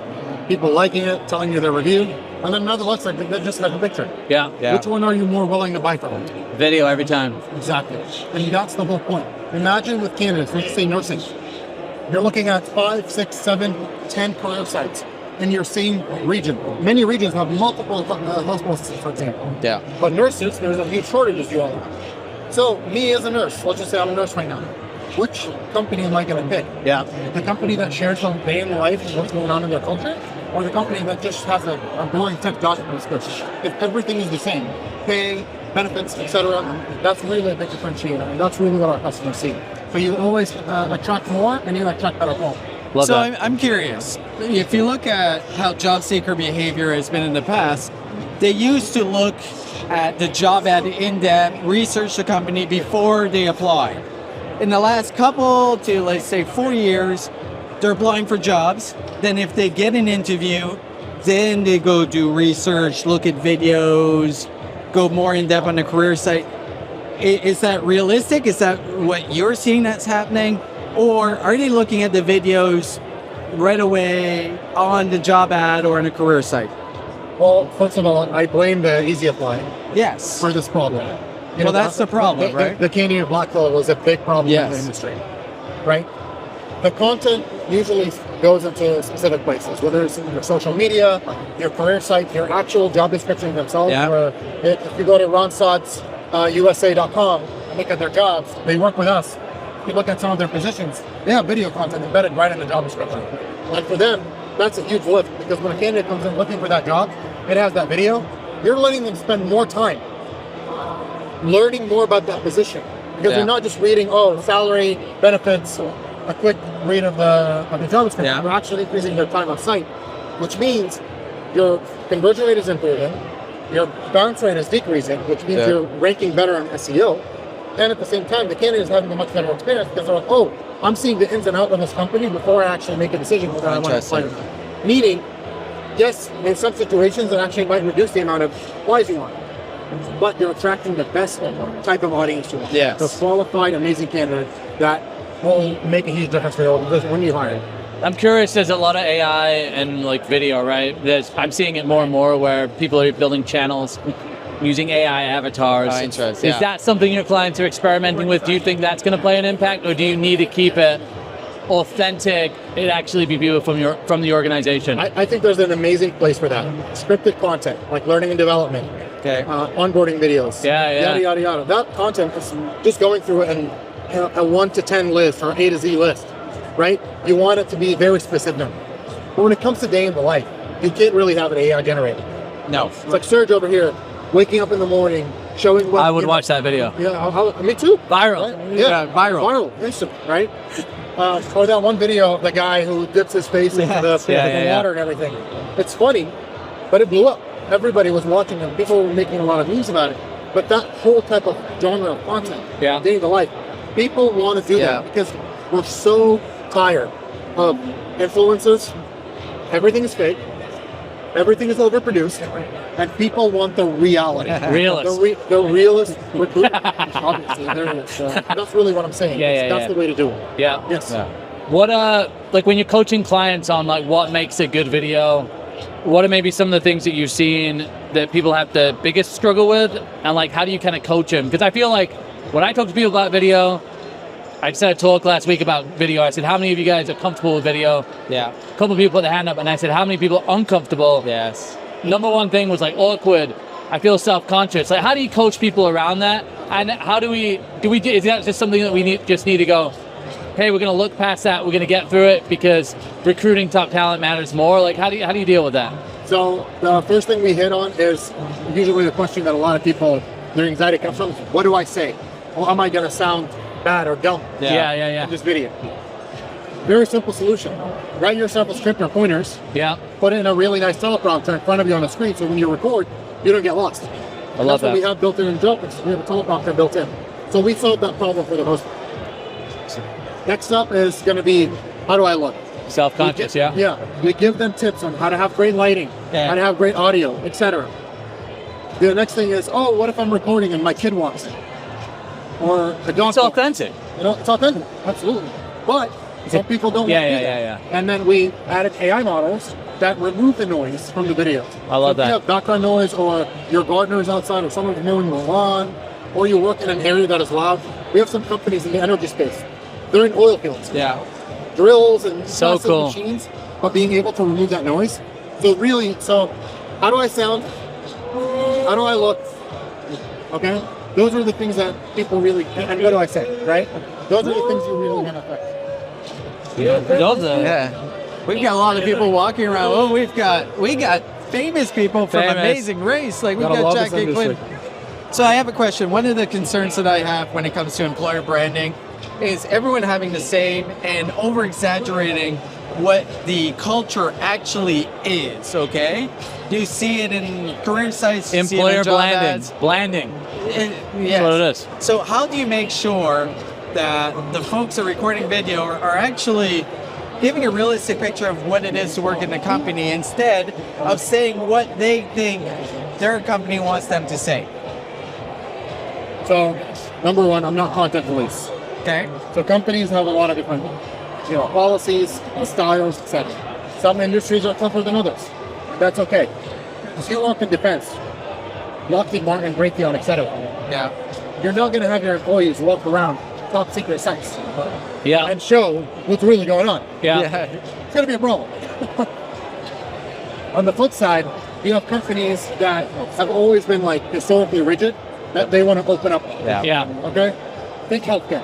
[SPEAKER 5] people liking it, telling you their review, and then another website that just has a picture.
[SPEAKER 2] Yeah.
[SPEAKER 5] Which one are you more willing to buy from?
[SPEAKER 2] Video every time.
[SPEAKER 5] Exactly. And that's the whole point. Imagine with candidates, let's say nursing. You're looking at 5, 6, 7, 10 career sites in your same region. Many regions have multiple hospitals, for example.
[SPEAKER 1] Yeah.
[SPEAKER 5] But nurses, there's a huge shortage as well. So me as a nurse, let's just say I'm a nurse right now. Which company am I going to pick?
[SPEAKER 1] Yeah.
[SPEAKER 5] The company that shares some day in life and what's going on in their culture? Or the company that just has a boring tech job description? If everything is the same, pay, benefits, etc., that's really a big differentiator. And that's really what our customers see. So you always attract more and you attract better quality.
[SPEAKER 2] Love
[SPEAKER 1] so
[SPEAKER 2] that.
[SPEAKER 1] I'm curious. If you look at how job seeker behavior has been in the past, they used to look at the job ad in depth, research the company before they apply. In the last couple to let's say 4 years, they're applying for jobs. Then if they get an interview, then they go do research, look at videos, go more in depth on the career site. is that realistic? Is that what you're seeing that's happening? Or are they looking at the videos right away on the job ad or on a career site?
[SPEAKER 5] Well, first of all, I blame the easy apply
[SPEAKER 1] Yes.
[SPEAKER 5] for this problem.
[SPEAKER 1] Well, that's the problem, right?
[SPEAKER 5] The Canadian blackfellow was a big problem in the industry, right? The content usually goes into specific places, whether it's your social media, your career site, your actual job description themselves.
[SPEAKER 1] Yeah.
[SPEAKER 5] Or if you go to ronsods.usa.com and look at their jobs, they work with us. If you look at some of their positions, they have video content embedded right in the job description. And for them, that's a huge lift, because when a candidate comes in looking for that job, it has that video, you're letting them spend more time learning more about that position. Because you're not just reading, salary, benefits, a quick read of the job description.
[SPEAKER 1] Yeah.
[SPEAKER 5] You're actually increasing their time on site, which means your conversion rate is improving, your bounce rate is decreasing, which means you're ranking better on SEO. And at the same time, the candidate is having a much better experience because they're like, oh, I'm seeing the ins and outs of this company before I actually make a decision whether I want to apply or not. Meaning, yes, in some situations, it actually might reduce the amount of applies you want, but you're attracting the best type of audience to it.
[SPEAKER 1] Yes.
[SPEAKER 5] The qualified, amazing candidate that will make a huge difference for you when you hire.
[SPEAKER 2] I'm curious, there's a lot of AI and like video, right? I'm seeing it more and more where people are building channels using AI avatars.
[SPEAKER 1] Interesting.
[SPEAKER 2] Is that something your clients are experimenting with? Do you think that's going to play an impact, or do you need to keep it authentic, it actually be viewed from the organization?
[SPEAKER 5] I think there's an amazing place for that. Scripted content, like learning and development, onboarding videos, yada, yada, yada. That content is just going through a 1 to 10 list or A to Z list, right? You want it to be very specific. But when it comes to day in the life, you can't really have an AI generated.
[SPEAKER 1] No.
[SPEAKER 5] It's like Serge over here, waking up in the morning, showing what...
[SPEAKER 2] I would watch that video.
[SPEAKER 5] Yeah, me too.
[SPEAKER 2] Viral.
[SPEAKER 5] Right? Yeah, viral, instant, right? Or that one video of the guy who dips his face into the water and everything. It's funny, but it blew up. Everybody was watching it. People were making a lot of news about it. But that whole type of genre of content, day in the life, people want to do that because we're so tired of influencers. Everything is fake. Everything is overproduced, and people want the reality.
[SPEAKER 2] Realist.
[SPEAKER 5] The realist recruitment. Obviously, that's really what I'm saying. That's the way to do it.
[SPEAKER 2] Yeah.
[SPEAKER 5] Yes.
[SPEAKER 2] Yeah. What like when you're coaching clients on like what makes a good video, what are maybe some of the things that you've seen that people have the biggest struggle with, and like how do you kind of coach them? Because I feel like when I talk to people about video, I just had a talk last week about video. I said, how many of you guys are comfortable with video? Yeah. A couple of people put their hand up, and I said, how many people are uncomfortable? Yes. Number one thing was like awkward. I feel self-conscious. Like, how do you coach people around that? And how do we, is that just something that we just need to go, hey, we're going to look past that, we're going to get through it because recruiting top talent matters more? Like, how do you deal with that?
[SPEAKER 5] So the first thing we hit on is usually the question that a lot of people, their anxiety comes from, what do I say? Or am I going to sound bad or dumb in this video? Very simple solution. Write yourself a script or pointers. Yeah. Put it in a really nice teleprompter in front of you on the screen, so when you record, you don't get lost.
[SPEAKER 2] I love that.
[SPEAKER 5] What we have built in Joveo. We have a teleprompter built in. So we solved that problem for the most part. Next up is going to be, how do I look?
[SPEAKER 2] Self-conscious,
[SPEAKER 5] Yeah. We give them tips on how to have great lighting, how to have great audio, etc. The next thing is, what if I'm recording and my kid wants it? Or a dog.
[SPEAKER 2] It's authentic.
[SPEAKER 5] It's authentic, absolutely. But some people don't want to do that. And then we added AI models that remove the noise from the video.
[SPEAKER 2] I love that.
[SPEAKER 5] If you have background noise, or your gardener is outside, or someone's mowing the lawn, or you work in an area that is loud. We have some companies in the energy space. They're in oil fields. Yeah. Drills and massive machines, but being able to remove that noise. So how do I sound? How do I look? Okay? Those are the things that people really, and what do I say, right? Those are the things you really want to affect.
[SPEAKER 1] We've got a lot of people walking around. Oh, we got famous people from Amazing Race. Like we've got Jackie Quinn. So I have a question. One of the concerns that I have when it comes to employer branding is everyone having the same and over-exaggerating what the culture actually is, okay? Do you see it in career sites?
[SPEAKER 2] Employer blanding.
[SPEAKER 1] Yes.
[SPEAKER 2] That's what it is.
[SPEAKER 1] So how do you make sure that the folks that are recording video are actually giving a realistic picture of what it is to work in the company instead of saying what they think their company wants them to say?
[SPEAKER 5] So Number one, I'm not content police.
[SPEAKER 1] Okay.
[SPEAKER 5] So companies have a lot of different, policies, styles, etc. Some industries are tougher than others. That's okay. If you work in defense, Lockheed Martin, Raytheon, etc.
[SPEAKER 1] Yeah.
[SPEAKER 5] You're not going to have your employees walk around top secret sites
[SPEAKER 2] Yeah.
[SPEAKER 5] and show what's really going on.
[SPEAKER 2] Yeah.
[SPEAKER 5] It's going to be a problem. On the flip side, you have companies that have always been like historically rigid, that they want to open up.
[SPEAKER 2] Yeah.
[SPEAKER 5] Okay? Think healthcare.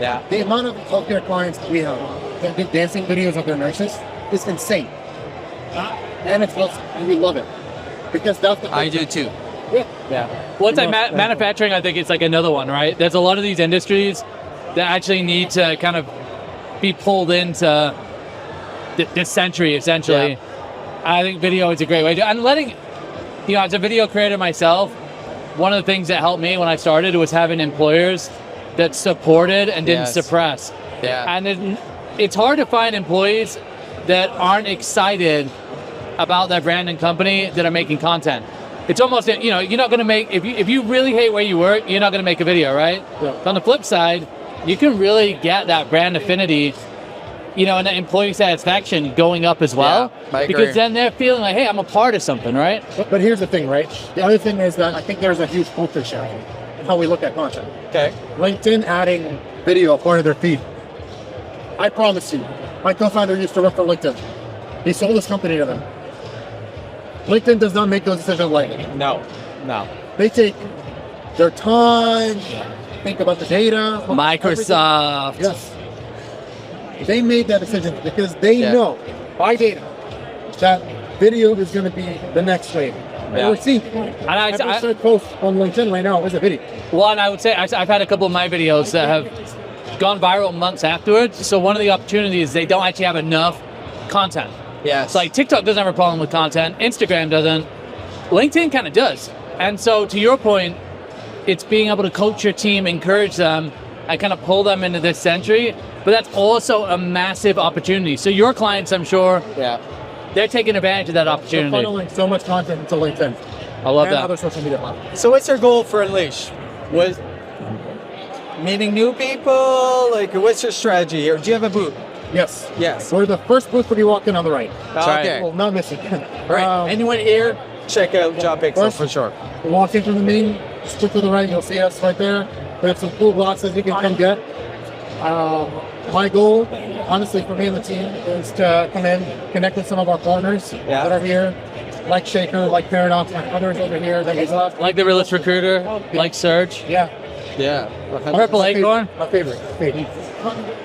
[SPEAKER 1] Yeah.
[SPEAKER 5] The amount of healthcare clients we have that do dancing videos of their nurses is insane. And it's awesome, and we love it. Because that's the
[SPEAKER 1] I do too.
[SPEAKER 2] Yeah. Well, it's like manufacturing, I think it's like another one, right? There's a lot of these industries that actually need to kind of be pulled into this century, essentially. I think video is a great way to, and letting, as a video creator myself, one of the things that helped me when I started was having employers that supported and didn't suppress.
[SPEAKER 1] Yeah.
[SPEAKER 2] And it's hard to find employees that aren't excited about their brand and company that are making content. It's almost, you're not going to make, if you really hate where you work, you're not going to make a video, right?
[SPEAKER 5] Yeah.
[SPEAKER 2] On the flip side, you can really get that brand affinity, and the employee satisfaction going up as well.
[SPEAKER 1] Yeah, I agree.
[SPEAKER 2] Because then they're feeling like, hey, I'm a part of something, right?
[SPEAKER 5] But here's the thing, right? The other thing is that I think there's a huge culture shift in how we look at content.
[SPEAKER 1] Okay.
[SPEAKER 5] LinkedIn adding video part of their feed. I promise you, my co-founder used to work for LinkedIn. He sold his company to them. LinkedIn does not make those decisions lightly.
[SPEAKER 1] No.
[SPEAKER 5] They take their time, think about the data.
[SPEAKER 2] Microsoft.
[SPEAKER 5] everything. Yes. They made that decision because they know by data that video is going to be the next wave.
[SPEAKER 2] Yeah.
[SPEAKER 5] We're seeing every third post on LinkedIn right now is a video.
[SPEAKER 2] One, I would say I've had a couple of my videos that have gone viral months afterwards. So one of the opportunities, they don't actually have enough content.
[SPEAKER 1] Yes.
[SPEAKER 2] It's like TikTok doesn't have a problem with content. Instagram doesn't. LinkedIn kind of does. And so to your point, it's being able to coach your team, encourage them, and kind of pull them into this century. But that's also a massive opportunity. So your clients, I'm sure, they're taking advantage of that opportunity.
[SPEAKER 5] They're funneling so much content into LinkedIn.
[SPEAKER 2] I love
[SPEAKER 5] and
[SPEAKER 2] that.
[SPEAKER 5] other social media platforms.
[SPEAKER 1] So what's your goal for Unleash? Was meeting new people? Like, what's your strategy here? Do you have a booth?
[SPEAKER 5] Yes.
[SPEAKER 1] Yes.
[SPEAKER 5] We're the first booth when you walk in on the right.
[SPEAKER 1] Okay.
[SPEAKER 5] Well, not missing.
[SPEAKER 1] All right. Anyone here? Check out Job Pixel
[SPEAKER 5] first-
[SPEAKER 1] for sure.
[SPEAKER 5] Walk in from the meeting, stick to the right, you'll see us right there. We have some cool boxes you can come get. My goal, honestly, for me and the team, is to come in, connect with some of our partners that are here, like Shaker, like Paradox, like others over here that we love.
[SPEAKER 2] Like the realist recruiter, like Serge.
[SPEAKER 5] Yeah.
[SPEAKER 1] Yeah.
[SPEAKER 2] Purple Acorn.
[SPEAKER 5] My favorite.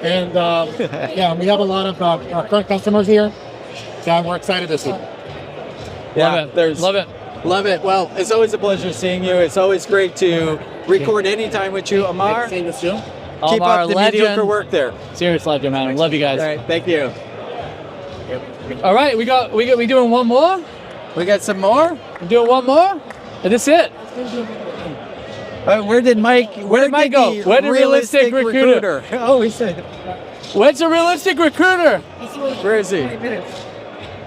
[SPEAKER 5] And we have a lot of current customers here that we're excited to see.
[SPEAKER 2] Love it. Love it.
[SPEAKER 1] Love it. Well, it's always a pleasure seeing you. It's always great to record anytime with you, Amar.
[SPEAKER 5] Seeing this too.
[SPEAKER 1] Keep
[SPEAKER 2] Amar,
[SPEAKER 1] up the
[SPEAKER 2] legend.
[SPEAKER 1] mediocre work there.
[SPEAKER 2] Serious legend, man. Love you guys.
[SPEAKER 1] All right. Thank you.
[SPEAKER 2] All right, we doing one more?
[SPEAKER 1] We got some more?
[SPEAKER 2] We doing one more? And that's it.
[SPEAKER 1] Where did Mike
[SPEAKER 2] go? Where did realistic recruiter?
[SPEAKER 1] Oh, he said.
[SPEAKER 2] Where's the realistic recruiter?
[SPEAKER 1] Where is he?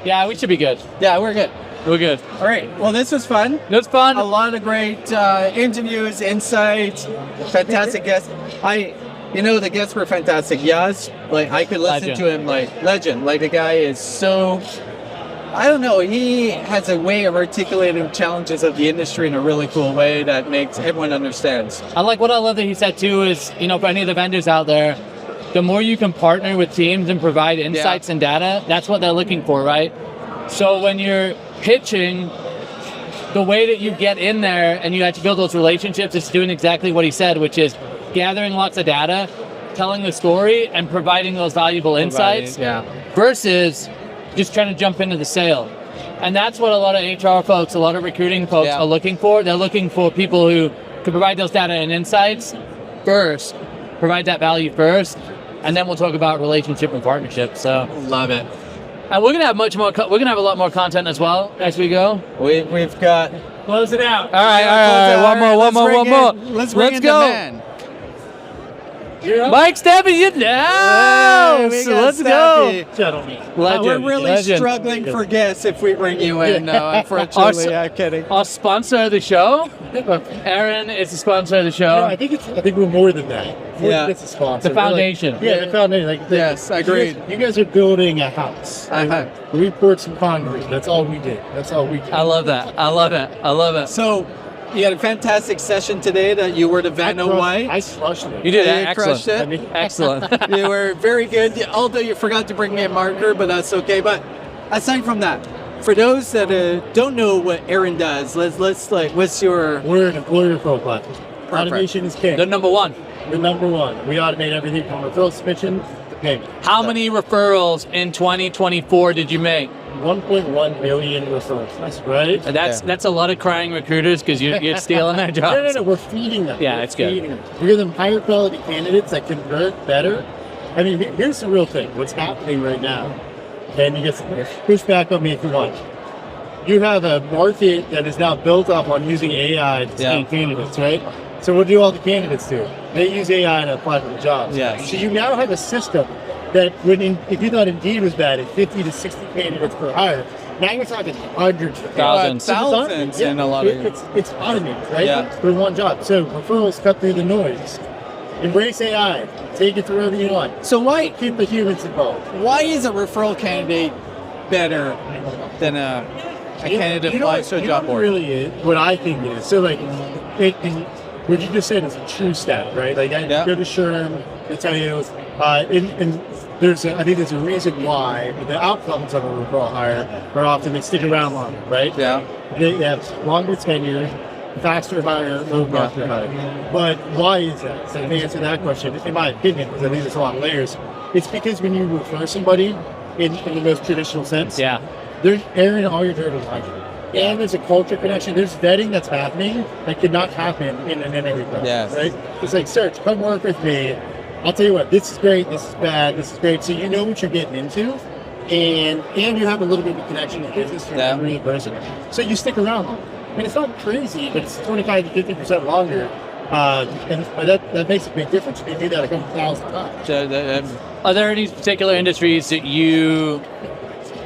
[SPEAKER 2] Yeah, we should be good.
[SPEAKER 1] Yeah, we're good.
[SPEAKER 2] We're good.
[SPEAKER 1] All right. Well, this was fun.
[SPEAKER 2] It was fun.
[SPEAKER 1] A lot of great interviews, insights, fantastic guests. The guests were fantastic. Yaz, like I could listen to him like legend. Like the guy is so, I don't know, he has a way of articulating challenges of the industry in a really cool way that makes everyone understands.
[SPEAKER 2] I like what I love that he said too is, for any of the vendors out there, the more you can partner with teams and provide insights and data, that's what they're looking for, right? So when you're pitching, the way that you get in there and you have to build those relationships is doing exactly what he said, which is gathering lots of data, telling the story, and providing those valuable insights versus just trying to jump into the sale. And that's what a lot of HR folks, a lot of recruiting folks are looking for. They're looking for people who can provide those data and insights first, provide that value first, and then we'll talk about relationship and partnership. So
[SPEAKER 1] love it.
[SPEAKER 2] And we're gonna have much more. We're gonna have a lot more content as well as we go.
[SPEAKER 1] We've got.
[SPEAKER 2] Close it out.
[SPEAKER 1] All right.
[SPEAKER 2] One more.
[SPEAKER 1] Let's bring in
[SPEAKER 2] go.
[SPEAKER 1] the man.
[SPEAKER 2] Mike Staffy, you know.
[SPEAKER 1] we
[SPEAKER 2] So
[SPEAKER 1] got
[SPEAKER 2] let's
[SPEAKER 1] Staffy.
[SPEAKER 2] go.
[SPEAKER 5] Gentlemen.
[SPEAKER 2] Legend.
[SPEAKER 1] We're really
[SPEAKER 2] legend.
[SPEAKER 1] struggling for guests if we bring you in. No, unfortunately, I'm kidding.
[SPEAKER 2] Our sponsor of the show, ERIN, is the sponsor of the show.
[SPEAKER 5] I think we're more than that.
[SPEAKER 1] Yeah.
[SPEAKER 5] It's a sponsor.
[SPEAKER 2] The foundation.
[SPEAKER 5] The foundation.
[SPEAKER 1] Yes, agreed.
[SPEAKER 5] You guys are building a house. We poured some concrete. That's all we did. That's all we did.
[SPEAKER 2] I love that. I love it. I love it.
[SPEAKER 1] So, you had a fantastic session today that you were the Vanna White.
[SPEAKER 5] I crushed it.
[SPEAKER 2] You did
[SPEAKER 1] You
[SPEAKER 2] excellent.
[SPEAKER 1] crushed it.
[SPEAKER 2] Excellent.
[SPEAKER 1] You were very good, although you forgot to bring me a marker, but that's okay. But aside from that, for those that don't know what ERIN does, let's what's your...
[SPEAKER 5] We're an employer referral platform. Automation is king.
[SPEAKER 2] The number one.
[SPEAKER 5] We're number one. We automate everything from referral submission to payment.
[SPEAKER 2] How many referrals in 2024 did you make?
[SPEAKER 5] 1.1 million referrals. That's right.
[SPEAKER 2] And that's a lot of crying recruiters because you're stealing their jobs.
[SPEAKER 5] No. We're feeding them.
[SPEAKER 2] Yeah,
[SPEAKER 5] We're
[SPEAKER 2] it's good.
[SPEAKER 5] feeding them. We give them higher quality candidates that convert better. I mean, here's the real thing. What's happening right now, and you get some pushback on me if you want. You have a market that is now built up on using AI to screen candidates, right? So what do all the candidates do? They use AI to apply for the jobs.
[SPEAKER 1] Yes.
[SPEAKER 5] So you now have a system that if you thought Indeed was bad at 50 to 60 candidates per hire, now you're talking hundreds of
[SPEAKER 2] Thousands.
[SPEAKER 1] Thousands in a lot of...
[SPEAKER 5] It's automated, right?
[SPEAKER 1] Yeah.
[SPEAKER 5] For one job. So referrals cut through the noise. Embrace AI. Take it to wherever you want.
[SPEAKER 1] So
[SPEAKER 5] Keep the humans involved.
[SPEAKER 1] why is a referral candidate better than a candidate applies to a job board?
[SPEAKER 5] Really is what I think it is. So what you just said is a true stat, right? Like I go to SHRM, they tell you, and I think there's a reason why the outcomes of a referral hire are often they stick around longer, right?
[SPEAKER 1] Yeah.
[SPEAKER 5] They have longer tenure, faster hire, low cost hire. But why is that? So to answer that question, in my opinion, because I think there's a lot of layers, it's because when you refer somebody in the most traditional sense, they're airing all your dirty laundry. And there's a culture connection. There's vetting that's happening that could not happen in an interview process,
[SPEAKER 1] Yes.
[SPEAKER 5] right? It's like, Serge, come work with me. I'll tell you what, this is great, this is bad, this is great. So you know what you're getting into, and you have a little bit of a connection to business from every person. So you stick around. I mean, it's not crazy, but it's 25 to 50% longer. And that makes a big difference. You do that a couple thousand times.
[SPEAKER 2] Are there any particular industries that you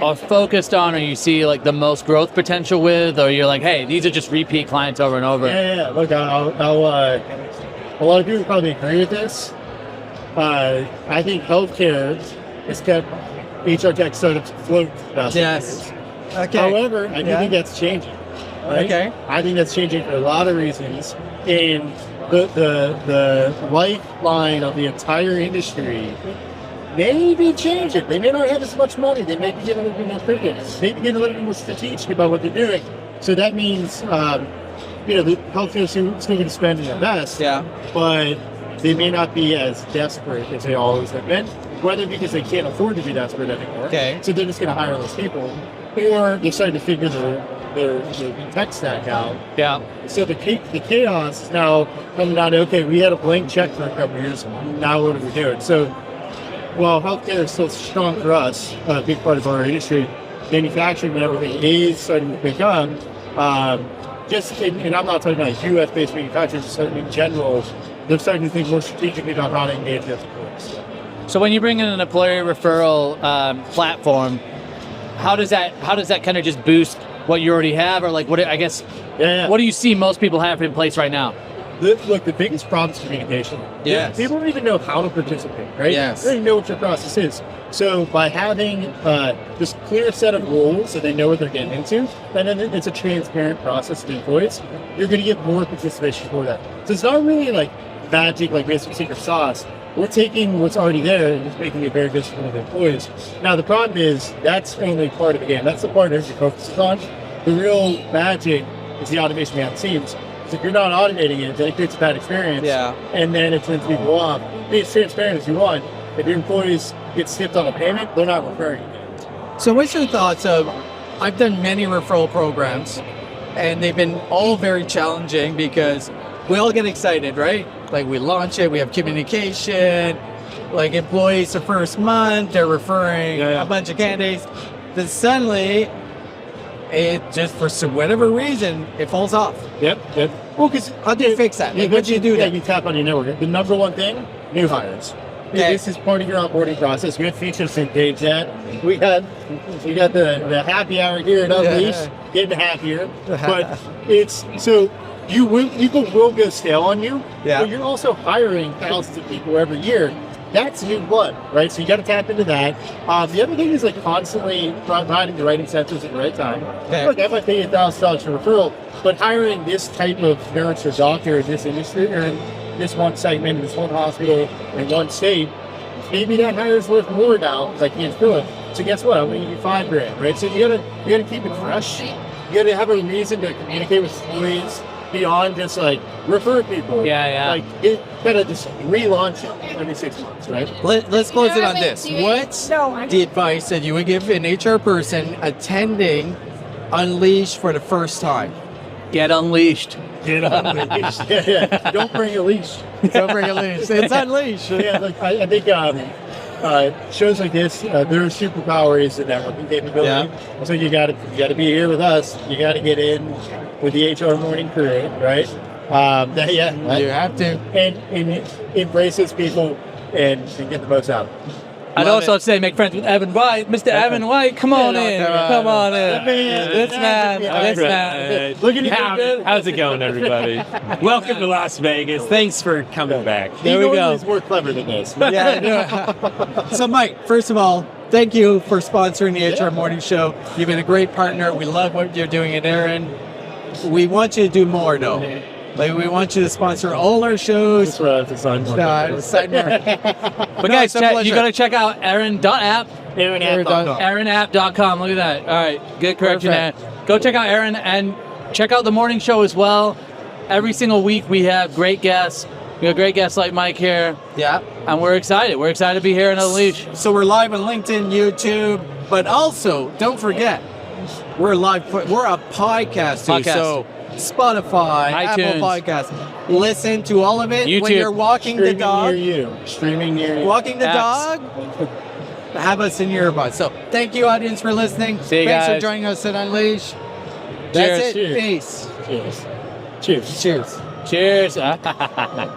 [SPEAKER 2] are focused on, or you see like the most growth potential with, or you're like, hey, these are just repeat clients over and over?
[SPEAKER 5] Yeah. Look, a lot of people probably agree with this. I think healthcare has kept HR tech startups afloat.
[SPEAKER 1] Yes. Okay.
[SPEAKER 5] However, I do think that's changing. Right?
[SPEAKER 1] Okay.
[SPEAKER 5] I think that's changing for a lot of reasons. And the lifeline of the entire industry may be changing. They may not have as much money. They may be getting a little bit more focused. They may be getting a little bit more strategic about what they're doing. So that means, the healthcare is still going to spend and invest. Yeah. But they may not be as desperate as they always have been, whether because they can't afford to be desperate anymore. Okay. So they're just going to hire those people, or they're starting to figure their tech stack out. Yeah. So the chaos is now coming down to, okay, we had a blank check for a couple of years. Now what are we doing? So while healthcare is still strong for us, a big part of our industry, manufacturing and everything is starting to pick up. And I'm not talking about U.S.-based manufacturers, just in general, they're starting to think more strategically about how to engage their employees.
[SPEAKER 2] So when you bring in an employer referral platform, how does that kind of just boost what you already have, or like what do you see most people have in place right now?
[SPEAKER 5] Look, the biggest problem is communication.
[SPEAKER 1] Yes.
[SPEAKER 5] People don't even know how to participate, right?
[SPEAKER 1] Yes.
[SPEAKER 5] They don't even know what your process is. So by having this clear set of rules so they know what they're getting into, and then it's a transparent process to employees, you're going to get more participation for that. So it's not really like magic, like we have some secret sauce. We're taking what's already there and just making it very disciplined with employees. Now, the problem is that's only part of the game. That's the part everybody focuses on. The real magic is the automation behind the scenes. So if you're not automating it, then it creates a bad experience. Yeah. And then it turns people off. Be as transparent as you want. If your employees get skipped on a payment, they're not referring you.
[SPEAKER 1] So what's your thoughts of, I've done many referral programs, and they've been all very challenging because we all get excited, right? Like we launch it, we have communication, like employees the first month, they're referring a bunch of candidates. Then suddenly, it just for whatever reason it falls off.
[SPEAKER 3] Yep. Well, because
[SPEAKER 1] How do you fix that? Like, what do you do
[SPEAKER 3] Yeah,
[SPEAKER 1] then?
[SPEAKER 3] you tap on your network. The number one thing, new hires.
[SPEAKER 1] Okay.
[SPEAKER 3] This is part of your onboarding process. We have features to engage that. We got the happy hour here at Unleash, getting happier. But it's so people will go stale on you.
[SPEAKER 1] Yeah.
[SPEAKER 3] But you're also hiring thousands of people every year. That's new blood, right? So you got to tap into that. The other thing is like constantly providing the right incentives at the right time.
[SPEAKER 1] Okay.
[SPEAKER 3] Look, I might pay $1,000 for referral, but hiring this type of nurse or doctor in this industry or in this one segment, this one hospital, in one state, maybe that hire is worth more now because I can't fill it. So guess what? I'm going to give you $5,000, right? So you gotta keep it fresh. You gotta have a reason to communicate with employees beyond just like refer people.
[SPEAKER 2] Yeah.
[SPEAKER 3] Like it gotta just relaunch it every 6 months, right?
[SPEAKER 1] Let's close it on
[SPEAKER 6] I
[SPEAKER 1] this.
[SPEAKER 6] mean,
[SPEAKER 1] What's the advice that you would give an HR person attending Unleash for the first time?
[SPEAKER 2] Get unleashed.
[SPEAKER 3] Get on the leash. Yeah. Don't bring a leash.
[SPEAKER 1] Don't bring a leash. It's Unleash.
[SPEAKER 3] Yeah, look, I think shows like this, their superpower is the networking capability. So you got to be here with us. You got to get in with the HR morning crew, right?
[SPEAKER 1] You have to.
[SPEAKER 3] And embraces people and get the most out.
[SPEAKER 2] I'd
[SPEAKER 1] Love
[SPEAKER 2] also
[SPEAKER 1] it.
[SPEAKER 2] say make friends with Evan White. Mr. Evan White, come on in. Come on in. This man.
[SPEAKER 3] Look at you.
[SPEAKER 7] How's it going, everybody? Welcome to Las Vegas. Thanks for coming back.
[SPEAKER 3] There we go. He's more clever than this.
[SPEAKER 1] Yeah. So, Mike, first of all, thank you for sponsoring the HR Morning Show. You've been a great partner. We love what you're doing at ERIN. We want you to do more, though. Like, we want you to sponsor all our shows.
[SPEAKER 3] That's a sign.
[SPEAKER 1] Sign more.
[SPEAKER 2] But guys,
[SPEAKER 1] it's a
[SPEAKER 2] you
[SPEAKER 1] pleasure.
[SPEAKER 2] got to check out ERIN.app.
[SPEAKER 3] ERIN.com.
[SPEAKER 2] ERINapp.com. Look at that. All right. Good correction there. Go check out ERIN and check out the morning show as well. Every single week we have great guests. We have great guests like Mike here.
[SPEAKER 1] Yeah.
[SPEAKER 2] And we're excited. We're excited to be here in Unleash.
[SPEAKER 1] So we're live on LinkedIn, YouTube, but also don't forget, we're live. We're a podcast too.
[SPEAKER 2] Podcast.
[SPEAKER 1] So Spotify,
[SPEAKER 2] iTunes.
[SPEAKER 1] Apple Podcasts. Listen to all of it when
[SPEAKER 2] YouTube.
[SPEAKER 1] you're walking the dog.
[SPEAKER 3] Streaming near you.
[SPEAKER 1] Walking the
[SPEAKER 2] Apps.
[SPEAKER 1] dog. Have us in your earbuds. So thank you, audience, for listening.
[SPEAKER 2] See you
[SPEAKER 1] Thanks for
[SPEAKER 2] guys.
[SPEAKER 1] joining us at Unleash.
[SPEAKER 2] Cheers.
[SPEAKER 1] That's it. Peace.
[SPEAKER 3] Cheers.
[SPEAKER 1] Cheers.
[SPEAKER 2] Cheers.